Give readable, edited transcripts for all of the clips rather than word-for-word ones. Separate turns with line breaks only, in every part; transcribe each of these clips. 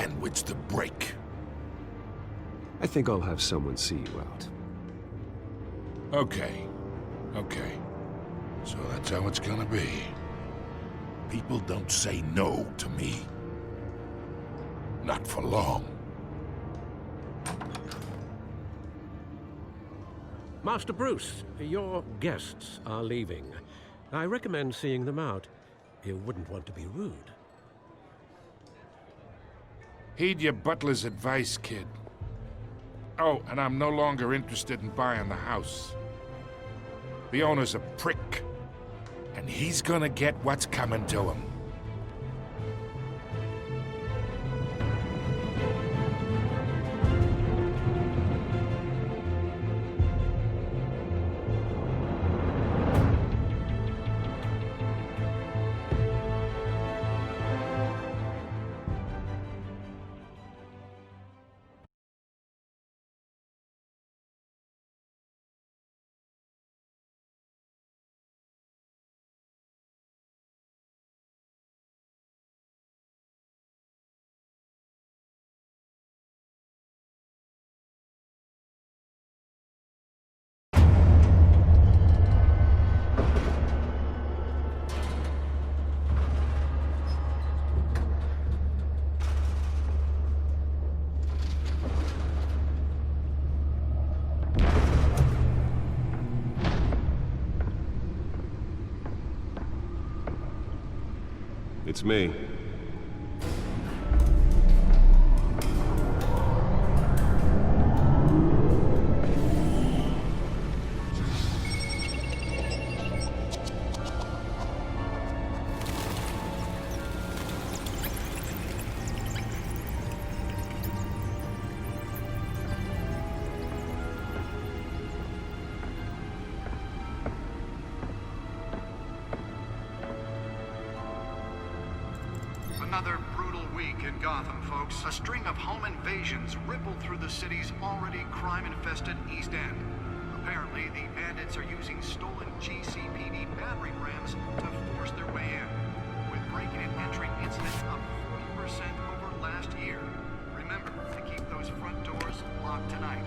sandwich the break.
I think I'll have someone see you out.
Okay. So that's how it's gonna be. People don't say no to me. Not for long.
Master Bruce, your guests are leaving. I recommend seeing them out. You wouldn't want to be rude.
Heed your butler's advice, kid. Oh, and I'm no longer interested in buying the house. The owner's a prick, and he's gonna get what's coming to him.
It's me.
Another brutal week in Gotham, folks. A string of home invasions rippled through the city's already crime-infested East End. Apparently, the bandits are using stolen GCPD battering rams to force their way in, with break-in and entry incidents up 40% over last year. Remember to keep those front doors locked tonight.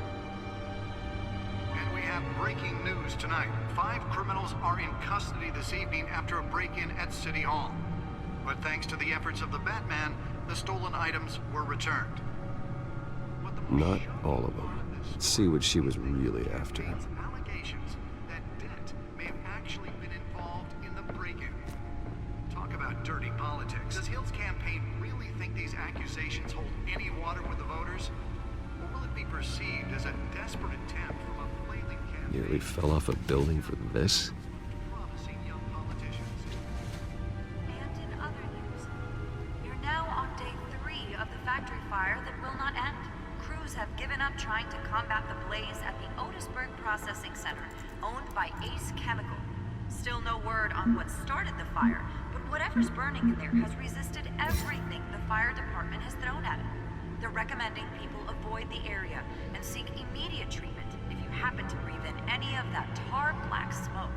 And we have breaking news tonight. 5 criminals are in custody this evening after a break-in at City Hall. But thanks to the efforts of the Batman, the stolen items were returned.
Not all of them. Let's see what she was really after.
Allegations that Dent may have actually been involved in the break-in. Talk about dirty politics. Does Hill's campaign really think these accusations hold any water with the voters? Or will it be perceived as a desperate attempt from a flailing campaign?
Nearly fell off a building for this?
Promising young politicians.
And in other news, you're now on day 3 of the factory fire that will not end. Crews have given up trying to combat the blaze at the Otisburg Processing Center, owned by Ace Chemical. Still no word on what started the fire, but whatever's burning in there has resisted everything the fire department has thrown at it. They're recommending people avoid the area and seek immediate treatment if you happen to breathe in any of that tar black smoke.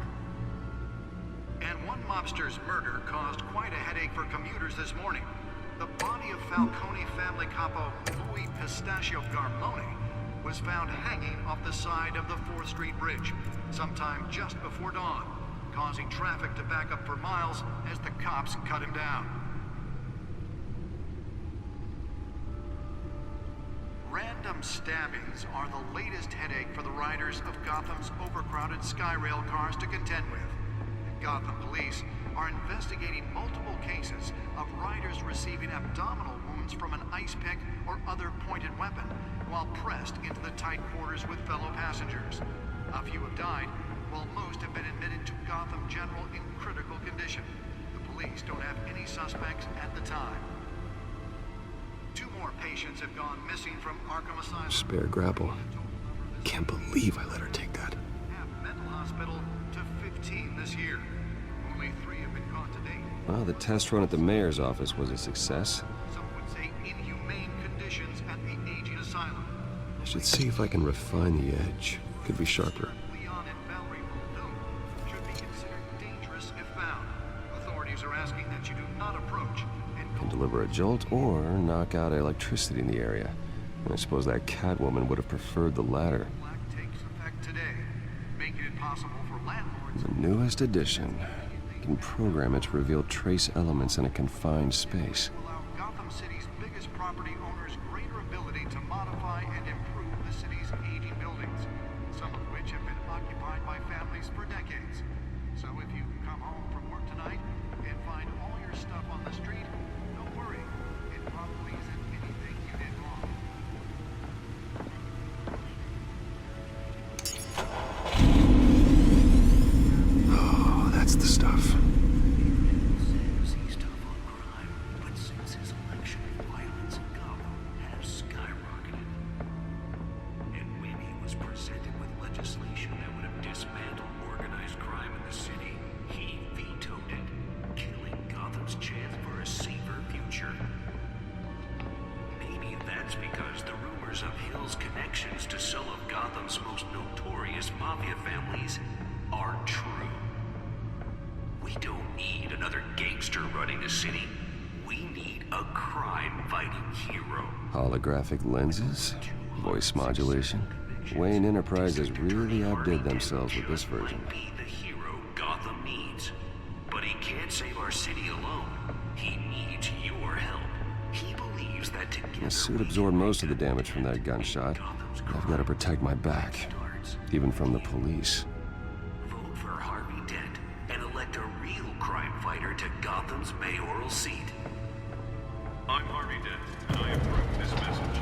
And one mobster's murder caused quite a headache for commuters this morning. The body of Falcone family capo Louis Pistachio Garmone was found hanging off the side of the 4th Street Bridge sometime just before dawn, causing traffic to back up for miles as the cops cut him down. Random stabbings are the latest headache for the riders of Gotham's overcrowded Skyrail cars to contend with. Gotham police are investigating multiple cases of riders receiving abdominal wounds from an ice pick or other pointed weapon while pressed into the tight quarters with fellow passengers. A few have died, while most have been admitted to Gotham General in critical condition. The police don't have any suspects at the time. 2 more patients have gone missing from Arkham Asylum.
Spare grapple. Can't believe I let her take that.
Have mental hospital to 15 this year. Only 3 have been caught to date.
Well, the test run at the mayor's office was a success.
Some would say inhumane conditions at the aging asylum.
I should see if I can refine the edge. Could be sharper.
Leon and Valerie Muldoon should be considered dangerous if found. Authorities are asking that you do not approach and
And deliver a jolt or knock out electricity in the area. And I suppose that Catwoman would have preferred the latter.
Black takes effect today, making it possible for landlords.
The newest addition can program it to reveal trace elements in a confined space.
Allow Gotham City's biggest property owners greater ability to modify and improve the city's aging buildings, some of which have been occupied by families for decades. So if you come home from work tonight and find all your stuff on the street, don't worry. It probably isn't anything you did wrong.
Oh, that's the stuff.
Says he's tough on crime, but since his election, violence in Gotham has skyrocketed. And when he was presented with legislation that would have dismantled organized crime in the city, he vetoed it, killing Gotham's chance for a safer future. Maybe that's because the rumors of Hill's connections to some of Gotham's most notorious mafia families are true. We don't need another gangster running the city. We need a crime-fighting hero.
Holographic lenses? Voice modulation? Wayne Enterprises really outdid themselves with this version.
Might be the hero Gotham needs, but he can't save our city alone. He needs your help. He believes that together
The suit
we
absorbed
can
most of the
make
damage from that gunshot.
Gotham's
I've got to protect my back,
starts.
even from the police.
Vote for Harvey Dent and elect a real crime fighter to Gotham's mayoral seat.
I'm Harvey Dent, and I approve this message.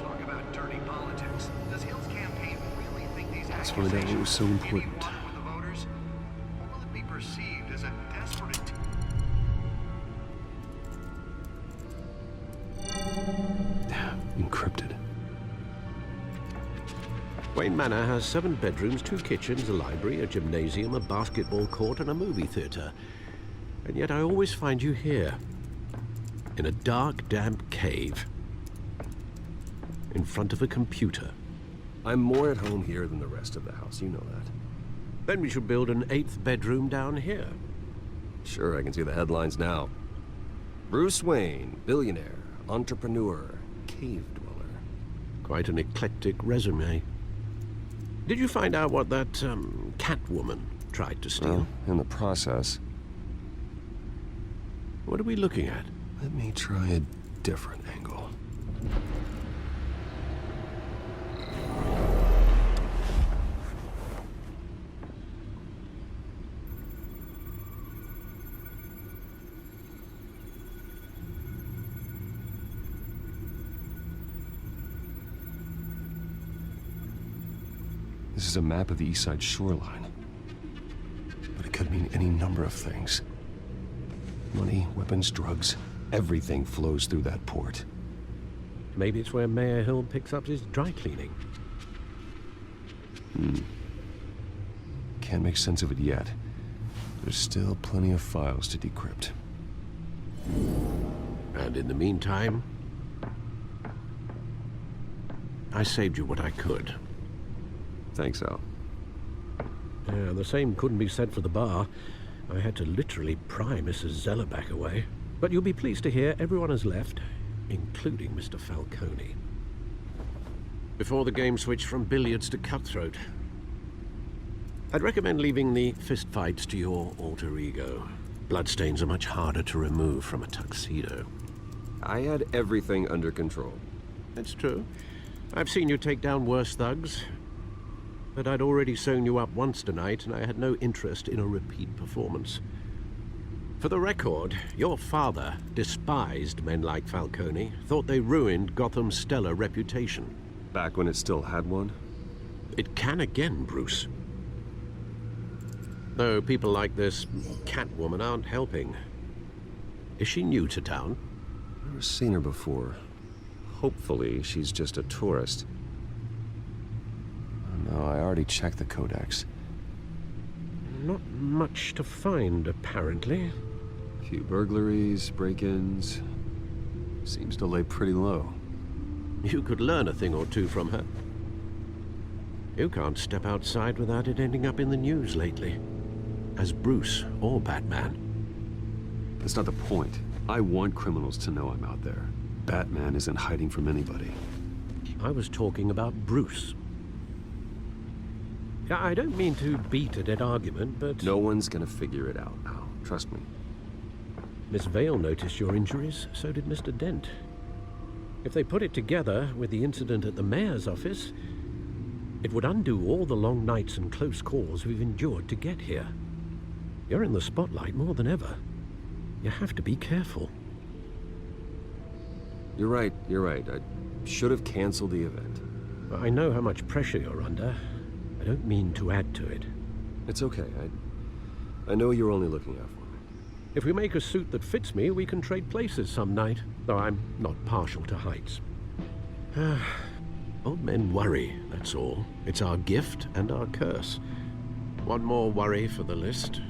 Talk about dirty politics. Does Hill's campaign really think these
Let's find out what was so important.
with the voters? Or will it be perceived as a desperate
Encrypted.
Wayne Manor has 7 bedrooms, 2 kitchens, a library, a gymnasium, a basketball court, and a movie theater. And yet I always find you here, in a dark, damp cave, in front of a computer.
I'm more at home here than the rest of the house, you know that.
Then we should build an 8th bedroom down here.
Sure, I can see the headlines now. Bruce Wayne, billionaire, entrepreneur, cave dweller.
Quite an eclectic resume. Did you find out what that, Catwoman tried to steal?
Well, in the process,
What are we looking at?
let me try a different angle. This is a map of the East Side shoreline. But it could mean any number of things. Money, weapons, drugs, everything flows through that port.
Maybe it's where Mayor Hill picks up his dry cleaning.
Can't make sense of it yet. There's still plenty of files to decrypt.
And in the meantime, I saved you what I could.
Thanks, Al.
Yeah, the same couldn't be said for the bar. I had to literally pry Mrs. Zellerback away. But you'll be pleased to hear everyone has left, including Mr. Falcone. Before the game switched from billiards to cutthroat. I'd recommend leaving the fistfights to your alter ego. Bloodstains are much harder to remove from a tuxedo.
I had everything under control.
That's true. I've seen you take down worse thugs. But I'd already sewn you up once tonight, and I had no interest in a repeat performance. For the record, your father despised men like Falcone, thought they ruined Gotham's stellar reputation.
Back when it still had one?
It can again, Bruce. Though people like this Catwoman aren't helping. Is she new to town?
Never seen her before. Hopefully, she's just a tourist. Oh, no, I already checked the codex.
Not much to find, apparently.
Few burglaries, break-ins. Seems to lay pretty low.
You could learn a thing or two from her. You can't step outside without it ending up in the news lately. as Bruce or Batman.
That's not the point. I want criminals to know I'm out there. Batman isn't hiding from anybody.
I was talking about Bruce. Yeah, I don't mean to beat a dead argument, but...
No one's gonna figure it out now. Trust me.
Miss Vale noticed your injuries, so did Mr. Dent. If they put it together with the incident at the mayor's office, it would undo all the long nights and close calls we've endured to get here. You're in the spotlight more than ever. You have to be careful.
You're right. I should have canceled the event.
I know how much pressure you're under. I don't mean to add to it.
It's okay. I know you're only looking out for me.
If we make a suit that fits me, we can trade places some night, though I'm not partial to heights. Old men worry, that's all. It's our gift and our curse. One more worry for the list.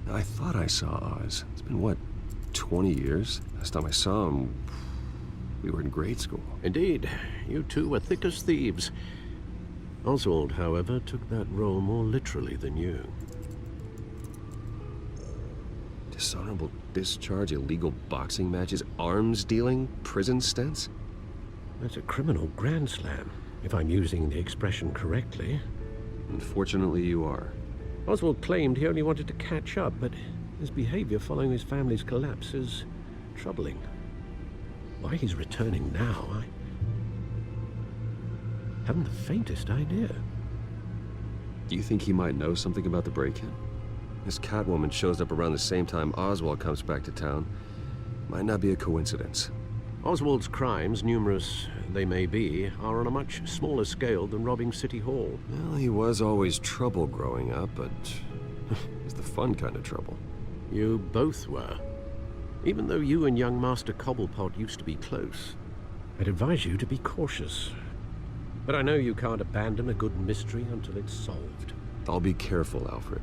I thought I saw Oz. It's been, what, 20 years? Last time I saw him, we were in grade school.
Indeed, you two were thick as thieves. Oswald, however, took that role more literally than you.
Dishonorable discharge, illegal boxing matches, arms dealing, prison stints?
That's a criminal grand slam, if I'm using the expression correctly.
Unfortunately, you are.
Oswald claimed he only wanted to catch up, but his behavior following his family's collapse is troubling. Why he's returning now, I haven't the faintest idea.
Do you think he might know something about the break-in? This Catwoman shows up around the same time Oswald comes back to town. Might not be a coincidence.
Oswald's crimes, numerous they may be, are on a much smaller scale than robbing City Hall.
Well, he was always trouble growing up, but it's the fun kind of trouble.
You both were. Even though you and young Master Cobblepot used to be close, I'd advise you to be cautious. But I know you can't abandon a good mystery until it's solved.
I'll be careful, Alfred.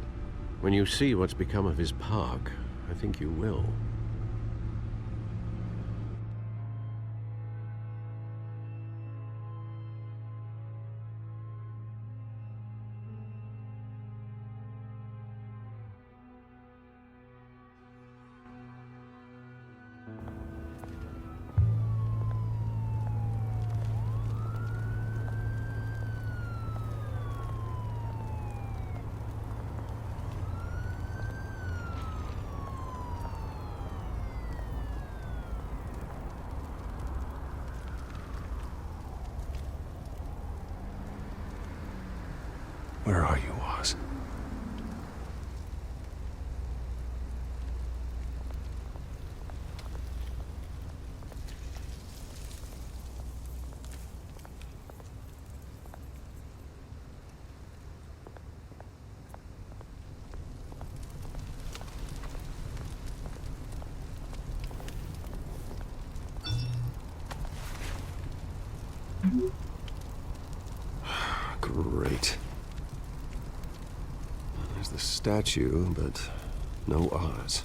When you see what's become of his park, I think you will.
Where are you, Oz? Great. There's the statue, but no Oz.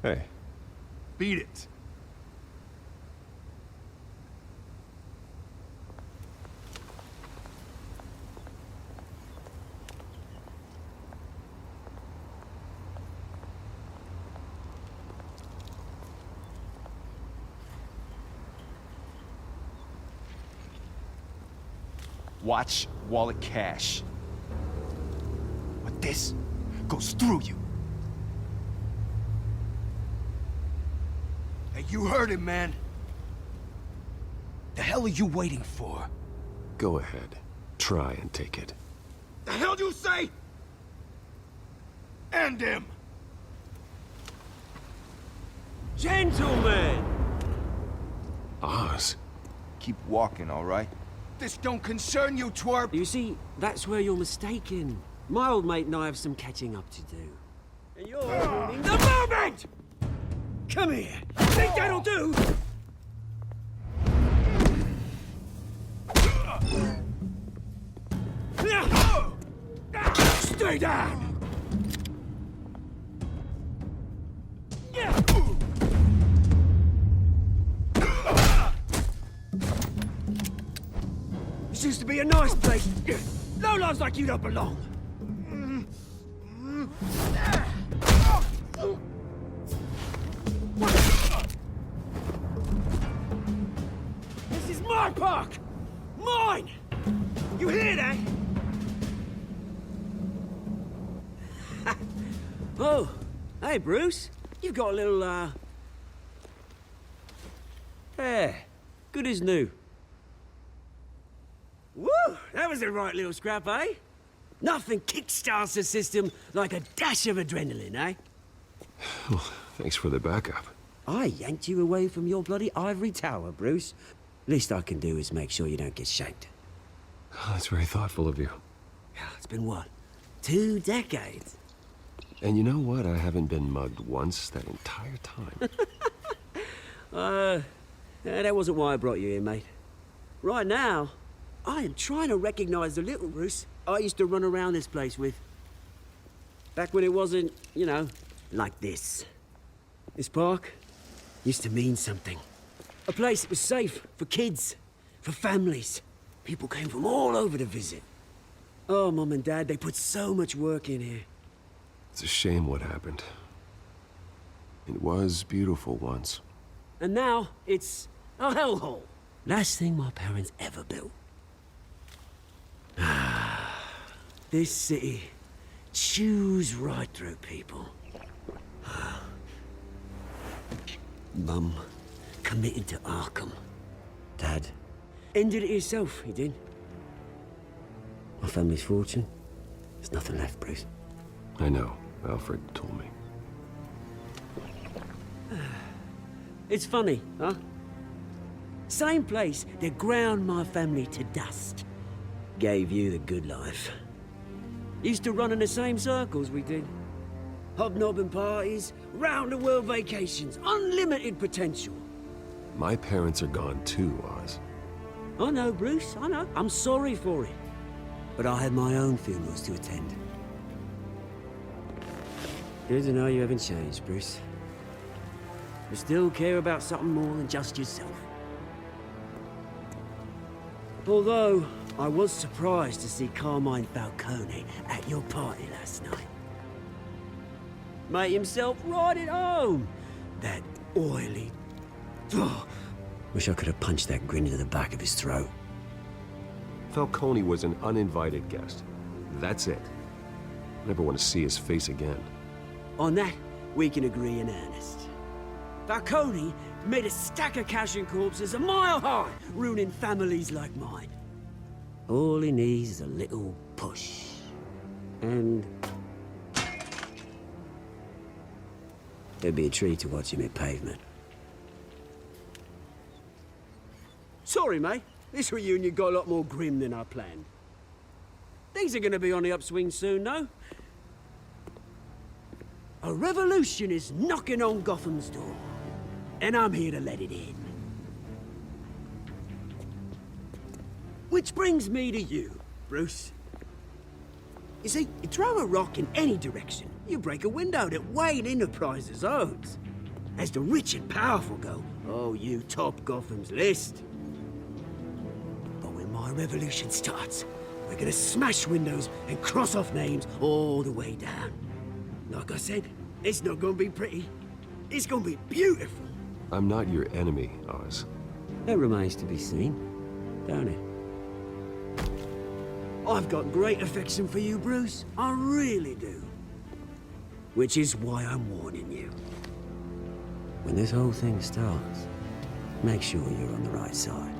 Hey.
Beat it.
Watch wallet cash. But this goes through you.
Hey, you heard him, man.
The hell are you waiting for?
Go ahead. Try and take it.
The hell you say? End him.
Gentlemen!
Oz?
Keep walking, all right?
This don't concern you, twerp.
You see, that's where you're mistaken. My old mate and I have some catching up to do. And you're ruining the moment! Come here! Think that'll do?
way down! This used to be a nice place. No lives like you don't belong. This is my park! Mine! You hear that?
Oh, hey, Bruce. You've got a little, Yeah, good as new. Woo! That was a right little scrap, eh? Nothing kickstarts the system like a dash of adrenaline, eh?
Well, thanks for the backup.
I yanked you away from your bloody ivory tower, Bruce. Least I can do is make sure you don't get shanked.
Oh, that's very thoughtful of you.
It's been what? 2 decades?
And you know what? I haven't been mugged once that entire time.
That wasn't why I brought you here, mate. Right now, I am trying to recognize the little Bruce I used to run around this place with. Back when it wasn't, you know, like this. This park used to mean something. A place that was safe for kids, for families. People came from all over to visit. Oh, Mum and Dad, they put so much work in here.
It's a shame what happened. It was beautiful once.
And now, it's a hellhole. Last thing my parents ever built. This city chews right through people. Mum committed to Arkham. Dad ended it himself, he did. My family's fortune, there's nothing left, Bruce.
I know. Alfred told me.
It's funny, huh? Same place that ground my family to dust. Gave you the good life. Used to run in the same circles we did. Hobnobbing parties, round-the-world vacations, unlimited potential.
My parents are gone too, Oz.
I know, Bruce, I know. I'm sorry for it. But I had my own funerals to attend. Good to know you haven't changed, Bruce. You still care about something more than just yourself. Although, I was surprised to see Carmine Falcone at your party last night. Made himself right at home. That oily... Oh, wish I could have punched that grin into the back of his throat.
Falcone was an uninvited guest. That's it. Never want to see his face again.
On that, we can agree in earnest. Falcone made a stack of cash and corpses a mile high, ruining families like mine. All he needs is a little push. And... it'd be a treat to watch him hit pavement. Sorry, mate. This reunion got a lot more grim than I planned. Things are gonna be on the upswing soon, though. A revolution is knocking on Gotham's door. And I'm here to let it in. Which brings me to you, Bruce. You see, you throw a rock in any direction, you break a window that Wayne Enterprises owns. As the rich and powerful go, oh, you top Gotham's list. But when my revolution starts, we're gonna smash windows and cross off names all the way down. Like I said, it's not gonna be pretty. It's gonna be beautiful.
I'm not your enemy, Oz.
That remains to be seen, don't it? I've got great affection for you, Bruce. I really do. Which is why I'm warning you. When this whole thing starts, make sure you're on the right side.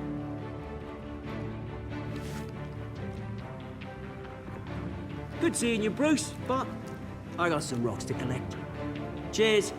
Good seeing you, Bruce, but I got some rocks to collect. Cheers.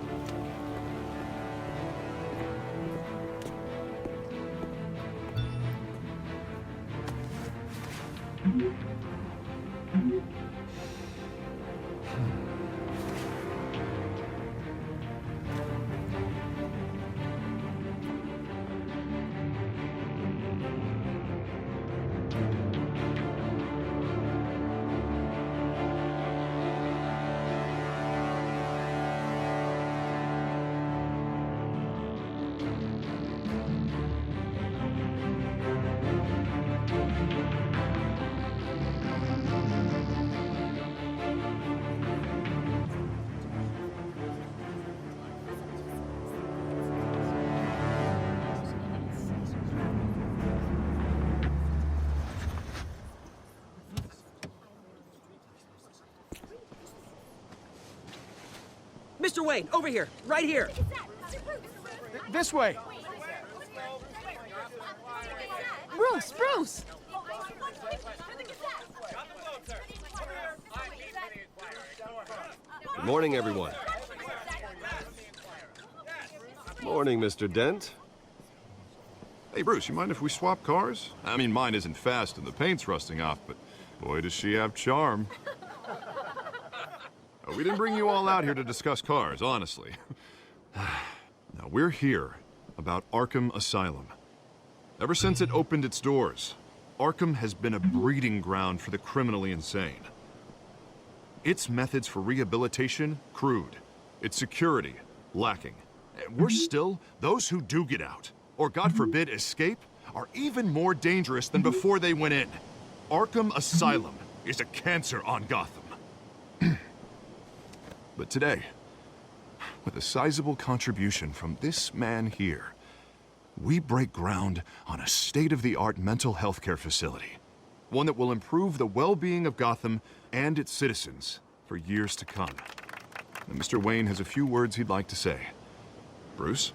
Mr. Wayne, over here, right here.
This way.
Bruce!
Good morning, everyone. Morning, Mr. Dent.
Hey, Bruce, you mind if we swap cars? I mean, mine isn't fast and the paint's rusting off, but boy, does she have charm. We didn't bring you all out here to discuss cars, honestly. Now, we're here about Arkham Asylum. Ever since it opened its doors, Arkham has been a breeding ground for the criminally insane. Its methods for rehabilitation, crude. Its security, lacking. Worse still, those who do get out, or God forbid, escape, are even more dangerous than before they went in. Arkham Asylum is a cancer on Gotham. But today, with a sizable contribution from this man here, we break ground on a state-of-the-art mental health care facility. One that will improve the well-being of Gotham and its citizens for years to come. And Mr. Wayne has a few words he'd like to say. Bruce?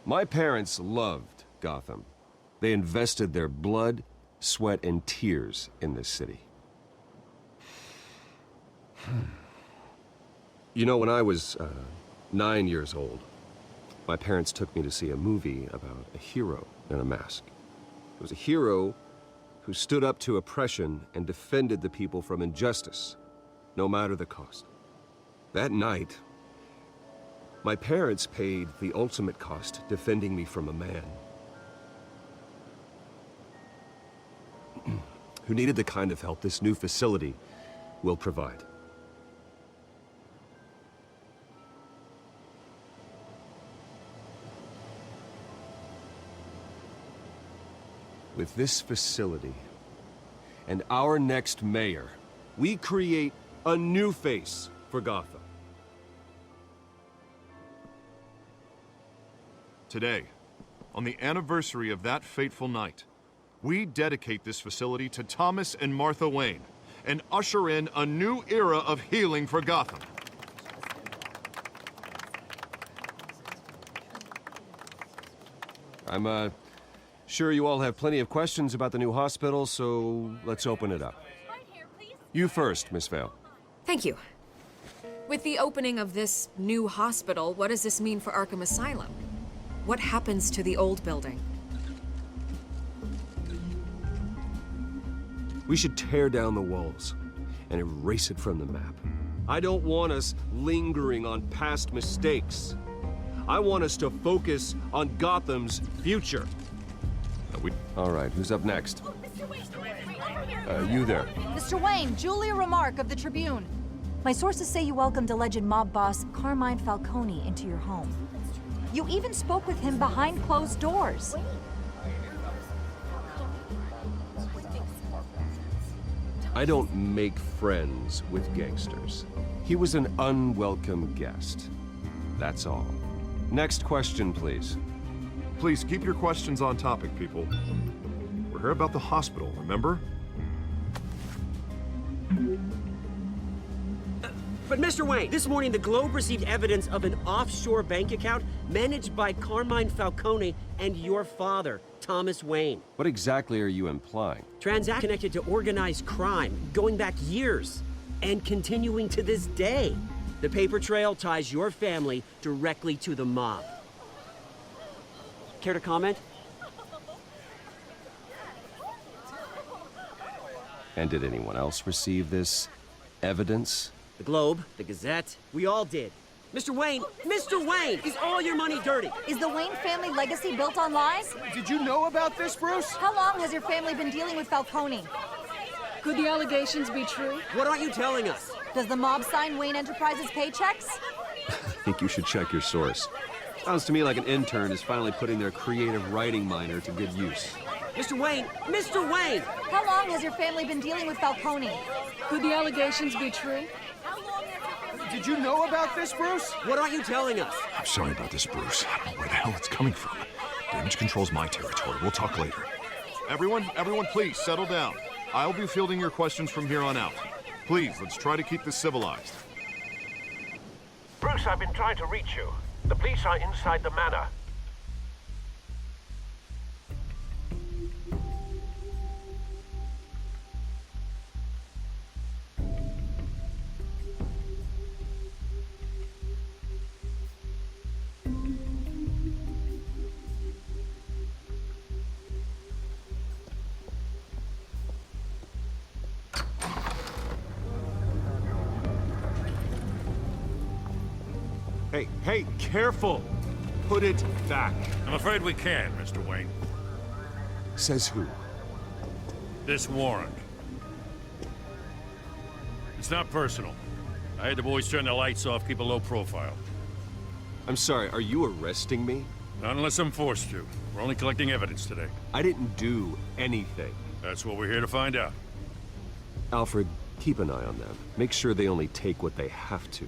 My parents loved Gotham. They invested their blood, sweat, and tears in this city. You know, when I was 9 years old, my parents took me to see a movie about a hero in a mask. It was a hero who stood up to oppression and defended the people from injustice, no matter the cost. That night, my parents paid the ultimate cost defending me from a man who needed the kind of help this new facility will provide. With this facility and our next mayor, we create a new face for Gotham.
Today, on the anniversary of that fateful night, we dedicate this facility to Thomas and Martha Wayne and usher in a new era of healing for Gotham.
I'm sure you all have plenty of questions about the new hospital, so let's open it up. You first, Miss Vale.
Thank you. With the opening of this new hospital, what does this mean for Arkham Asylum? What happens to the old building?
We should tear down the walls and erase it from the map. I don't want us lingering on past mistakes. I want us to focus on Gotham's future. All right, who's up next? You there.
Mr. Wayne, Julia Remark of the Tribune. My sources say you welcomed alleged mob boss Carmine Falcone into your home. You even spoke with him behind closed doors.
I don't make friends with gangsters. He was an unwelcome guest. That's all. Next question, please.
Please keep your questions on topic, people. We're here about the hospital, remember?
But Mr. Wayne, this morning the Globe received evidence of an offshore bank account managed by Carmine Falcone and your father, Thomas Wayne.
What exactly are you implying?
Transaction connected to organized crime, going back years, and continuing to this day. The paper trail ties your family directly to the mob. Care to comment?
And did anyone else receive this evidence?
The Globe, the Gazette, we all did. Mr. Wayne, is all your money dirty?
Is the Wayne family legacy built on lies?
Did you know about this, Bruce?
How long has your family been dealing with Falcone?
Could the allegations be true?
What aren't you telling us?
Does the mob sign Wayne Enterprises paychecks?
I think you should check your source. Sounds to me like an intern is finally putting their creative writing minor to good use.
Mr. Wayne!
How long has your family been dealing with Falcone?
Could the allegations be true?
Did you know about this, Bruce?
What aren't you telling us?
I'm sorry about this, Bruce. I don't know where the hell it's coming from. Damage control's my territory. We'll talk later. Everyone, please, settle down. I'll be fielding your questions from here on out. Please, let's try to keep this civilized.
Bruce, I've been trying to reach you. The police are inside the manor.
Hey, careful! Put it back.
I'm afraid we can't, Mr. Wayne.
Says who?
This warrant. It's not personal. I had the boys turn the lights off, keep a low profile.
I'm sorry, are you arresting me?
Not unless I'm forced to. We're only collecting evidence today.
I didn't do anything.
That's what we're here to find out.
Alfred, keep an eye on them. Make sure they only take what they have to.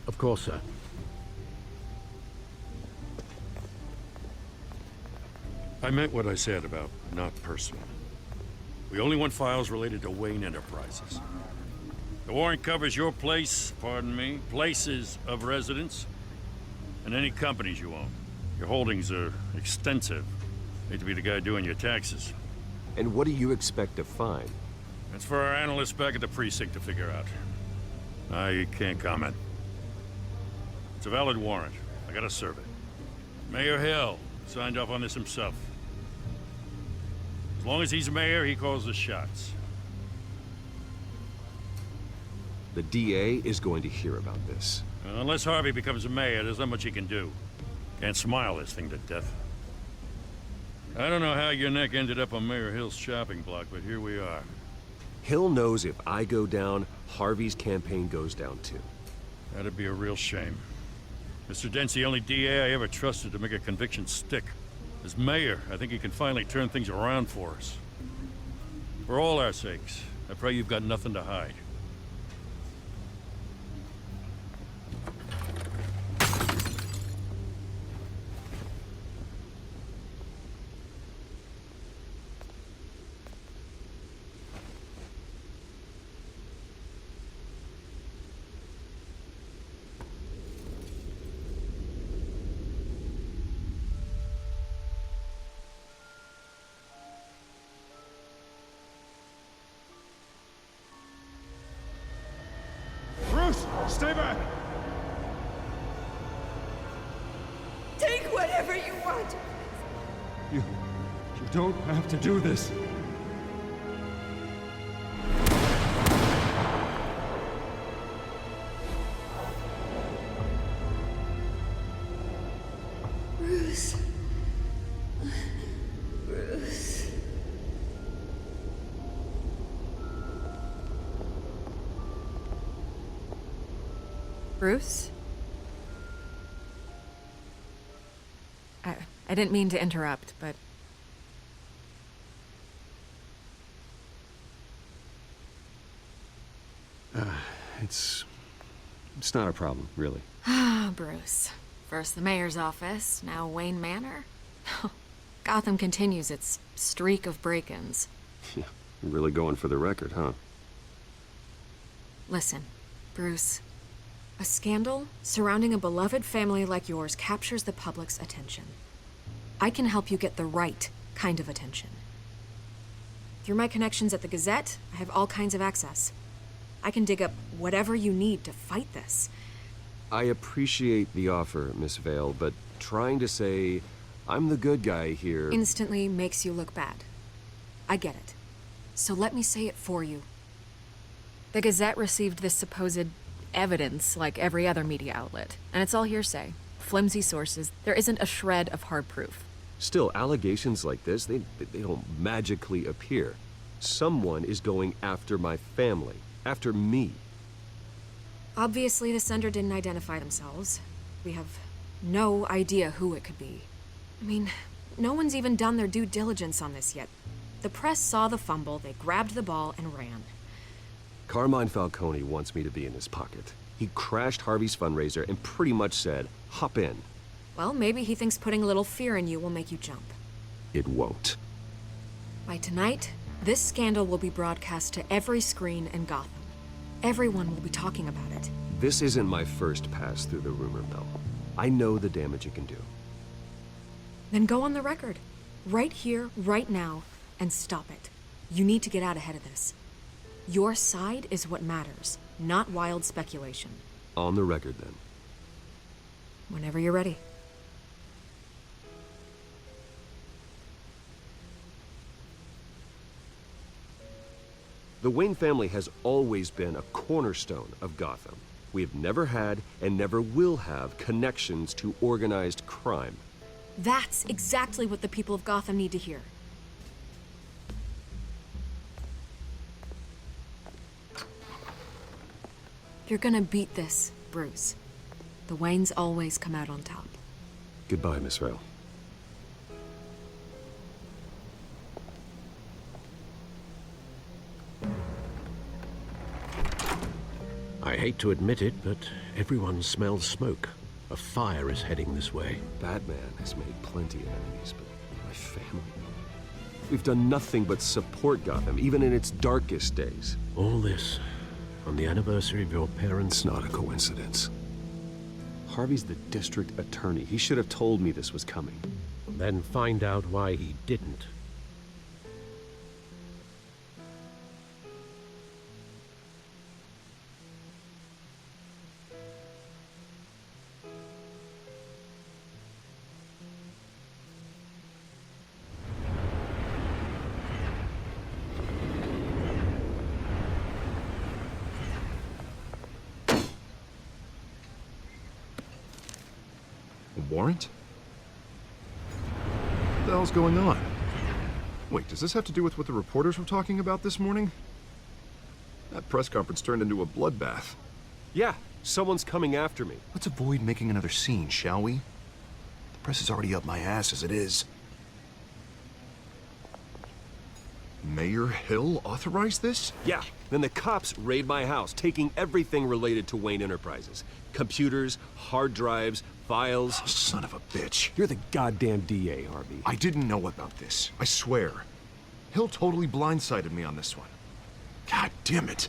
Of course, sir.
I meant what I said about not personal. We only want files related to Wayne Enterprises. The warrant covers your place, pardon me, places of residence, and any companies you own. Your holdings are extensive. Hate to be the guy doing your taxes.
And what do you expect to find?
That's for our analysts back at the precinct to figure out. I can't comment. It's a valid warrant. I gotta serve it. Mayor Hill signed off on this himself. As long as he's mayor, he calls the shots.
The DA is going to hear about this.
Unless Harvey becomes a mayor, there's not much he can do. Can't smile this thing to death. I don't know how your neck ended up on Mayor Hill's shopping block, but here we are.
Hill knows if I go down, Harvey's campaign goes down too.
That'd be a real shame. Mr. Dent's the only DA I ever trusted to make a conviction stick. As mayor, I think he can finally turn things around for us. For all our sakes, I pray you've got nothing to hide.
Bruce, stay back!
Take whatever you want.
You don't have to do this.
Bruce. Bruce.
Bruce? I didn't mean to interrupt, but...
It's not a problem, really.
Ah, Bruce. First the mayor's office, now Wayne Manor. Gotham continues its streak of break-ins.
Yeah, you're really going for the record, huh?
Listen, Bruce. A scandal surrounding a beloved family like yours captures the public's attention. I can help you get the right kind of attention. Through my connections at the Gazette, I have all kinds of access. I can dig up whatever you need to fight this.
I appreciate the offer, Miss Vale, but trying to say I'm the good guy here...
Instantly makes you look bad. I get it. So let me say it for you. The Gazette received this supposed evidence like every other media outlet, and it's all hearsay. Flimsy sources. There isn't a shred of hard proof.
Still, allegations like this, they don't magically appear. Someone is going after my family. After me.
Obviously, the sender didn't identify themselves. We have no idea who it could be. I mean, no one's even done their due diligence on this yet. The press saw the fumble, they grabbed the ball and ran.
Carmine Falcone wants me to be in his pocket. He crashed Harvey's fundraiser and pretty much said, hop in.
Well, maybe he thinks putting a little fear in you will make you jump.
It won't.
By tonight, This scandal will be broadcast to every screen in Gotham. Everyone will be talking about it.
This isn't my first pass through the rumor mill. I know the damage it can do.
Then go on the record. Right here, right now, and stop it. You need to get out ahead of this. Your side is what matters, not wild speculation.
On the record, then.
Whenever you're ready.
The Wayne family has always been a cornerstone of Gotham. We have never had and never will have connections to organized crime.
That's exactly what the people of Gotham need to hear. You're gonna beat this, Bruce. The Waynes always come out on top.
Goodbye, Miss Rail.
I hate to admit it, but everyone smells smoke. A fire is heading this way.
Batman has made plenty of enemies, but my family... We've done nothing but support Gotham, even in its darkest days.
All this on the anniversary of your parents'...
It's not a coincidence. Harvey's the district attorney. He should have told me this was coming.
Then find out why he didn't.
A warrant? What the hell's going on? Wait, does this have to do with what the reporters were talking about this morning? That press conference turned into a bloodbath.
Yeah, someone's coming after me.
Let's avoid making another scene, shall we? The press is already up my ass as it is. Mayor Hill authorized this?
Yeah, then the cops raid my house, taking everything related to Wayne Enterprises. Computers, hard drives, files.
Oh, son of a bitch.
You're the goddamn DA, Harvey.
I didn't know about this. I swear. Hill totally blindsided me on this one. God damn it.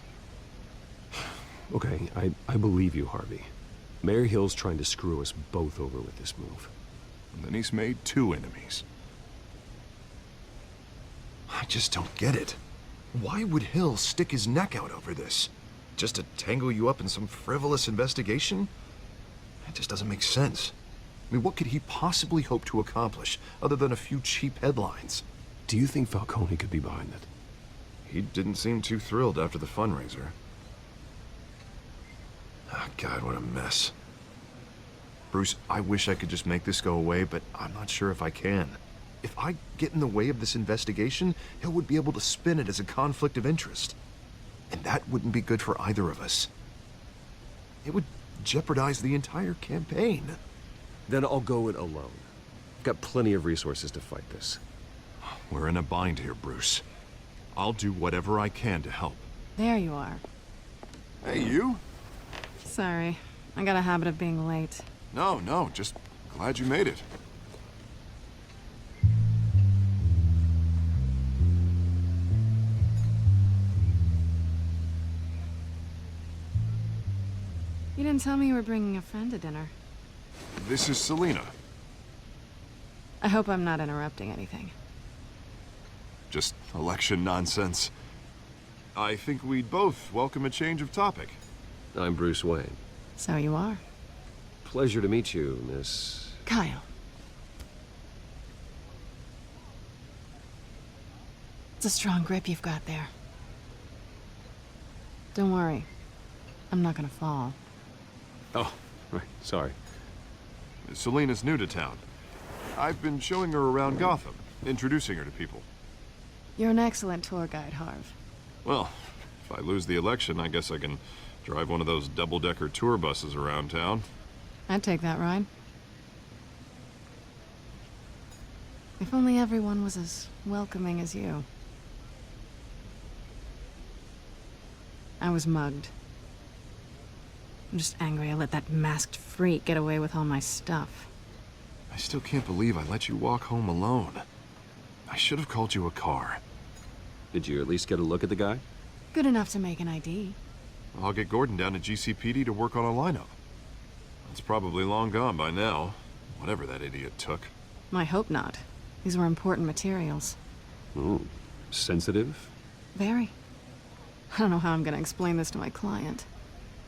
Okay, I believe you, Harvey. Mayor Hill's trying to screw us both over with this move.
And then he's made two enemies. I just don't get it. Why would Hill stick his neck out over this? Just to tangle you up in some frivolous investigation? It just doesn't make sense. I mean, what could he possibly hope to accomplish other than a few cheap headlines?
Do you think Falcone could be behind it?
He didn't seem too thrilled after the fundraiser. Oh, God, what a mess. Bruce, I wish I could just make this go away, but I'm not sure if I can. If I get in the way of this investigation, Hill would be able to spin it as a conflict of interest. And that wouldn't be good for either of us. It would jeopardize the entire campaign.
Then I'll go it alone. I've got plenty of resources to fight this.
We're in a bind here, Bruce. I'll do whatever I can to help.
There you are.
Hey, you?
Sorry. I got a habit of being late.
No, just glad you made it.
You didn't tell me you were bringing a friend to dinner.
This is Selina.
I hope I'm not interrupting anything.
Just election nonsense. I think we'd both welcome a change of topic.
I'm Bruce Wayne.
So you are.
Pleasure to meet you, Miss...
Kyle. It's a strong grip you've got there. Don't worry. I'm not gonna fall.
Oh, right, sorry.
Selina's new to town. I've been showing her around Gotham, introducing her to people.
You're an excellent tour guide, Harv.
Well, if I lose the election, I guess I can drive one of those double-decker tour buses around town.
I'd take that ride. If only everyone was as welcoming as you. I was mugged. I'm just angry I let that masked freak get away with all my stuff.
I still can't believe I let you walk home alone. I should have called you a car.
Did you at least get a look at the guy?
Good enough to make an ID.
I'll get Gordon down to GCPD to work on a lineup. It's probably long gone by now, whatever that idiot took.
I hope not. These were important materials.
Ooh, sensitive?
Very. I don't know how I'm gonna explain this to my client.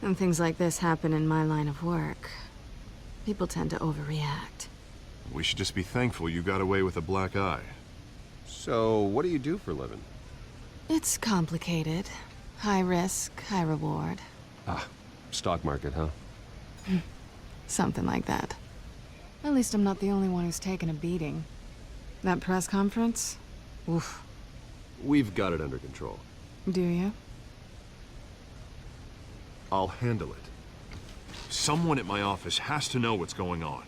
And things like this happen in my line of work. People tend to overreact.
We should just be thankful you got away with a black eye.
So, what do you do for a living?
It's complicated. High risk, high reward.
Ah, stock market, huh?
Something like that. At least I'm not the only one who's taken a beating. That press conference? Oof.
We've got it under control.
Do you?
I'll handle it. Someone at my office has to know what's going on.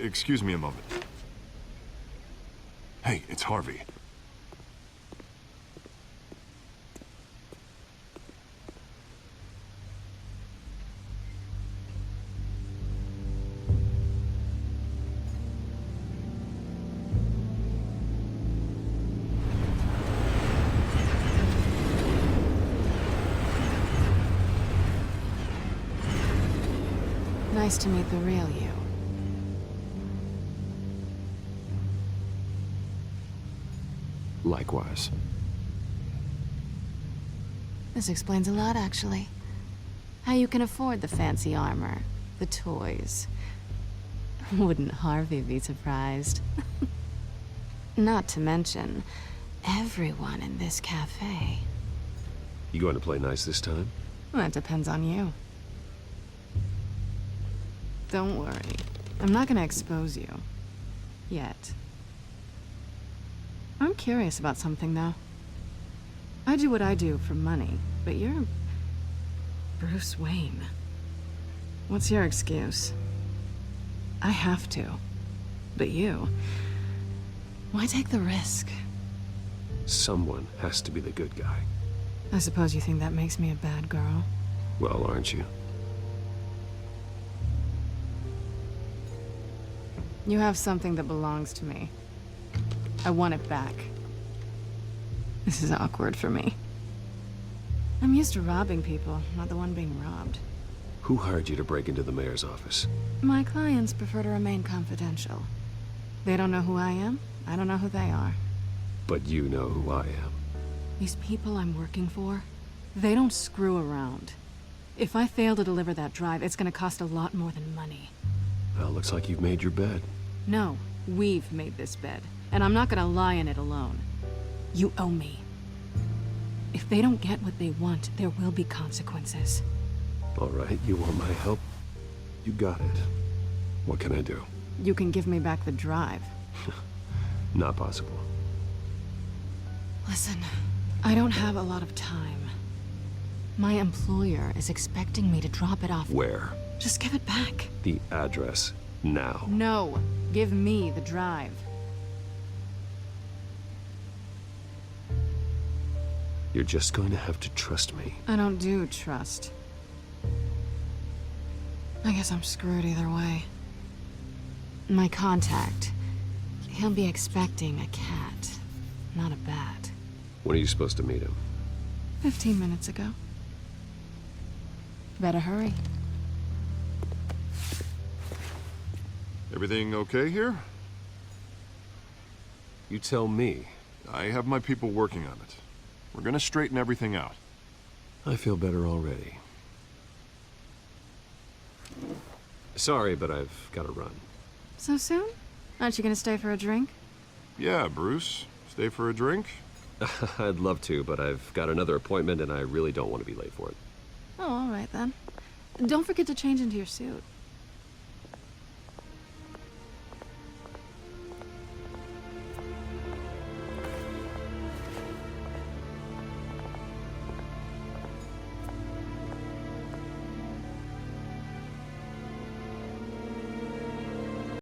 Excuse me a moment. Hey, it's Harvey.
Nice to meet the real you.
Likewise.
This explains a lot, actually. How you can afford the fancy armor, the toys. Wouldn't Harvey be surprised? Not to mention, everyone in this cafe.
You going to play nice this time?
Well, that depends on you. Don't worry. I'm not gonna expose you. Yet. I'm curious about something, though. I do what I do for money, but you're... Bruce Wayne. What's your excuse? I have to. But you... Why take the risk?
Someone has to be the good guy.
I suppose you think that makes me a bad girl?
Well, aren't you?
You have something that belongs to me. I want it back. This is awkward for me. I'm used to robbing people, not the one being robbed.
Who hired you to break into the mayor's office?
My clients prefer to remain confidential. They don't know who I am, I don't know who they are.
But you know who I am.
These people I'm working for, they don't screw around. If I fail to deliver that drive, it's gonna cost a lot more than money.
Well, looks like you've made your bed.
No, we've made this bed, and I'm not gonna lie in it alone. You owe me. If they don't get what they want, there will be consequences.
All right, you want my help? You got it. What can I do?
You can give me back the drive.
Not possible.
Listen, I don't have a lot of time. My employer is expecting me to drop it off.
Where?
Just give it back.
The address, now.
No, give me the drive.
You're just going to have to trust me.
I don't do trust. I guess I'm screwed either way. My contact, he'll be expecting a cat, not a bat.
When are you supposed to meet him?
15 minutes ago. Better hurry.
Everything okay here?
You tell me.
I have my people working on it. We're gonna straighten everything out.
I feel better already. Sorry, but I've got to run.
So soon? Aren't you gonna stay for a drink?
Yeah, Bruce. Stay for a drink?
I'd love to, but I've got another appointment and I really don't want to be late for it.
Oh, all right then. Don't forget to change into your suit.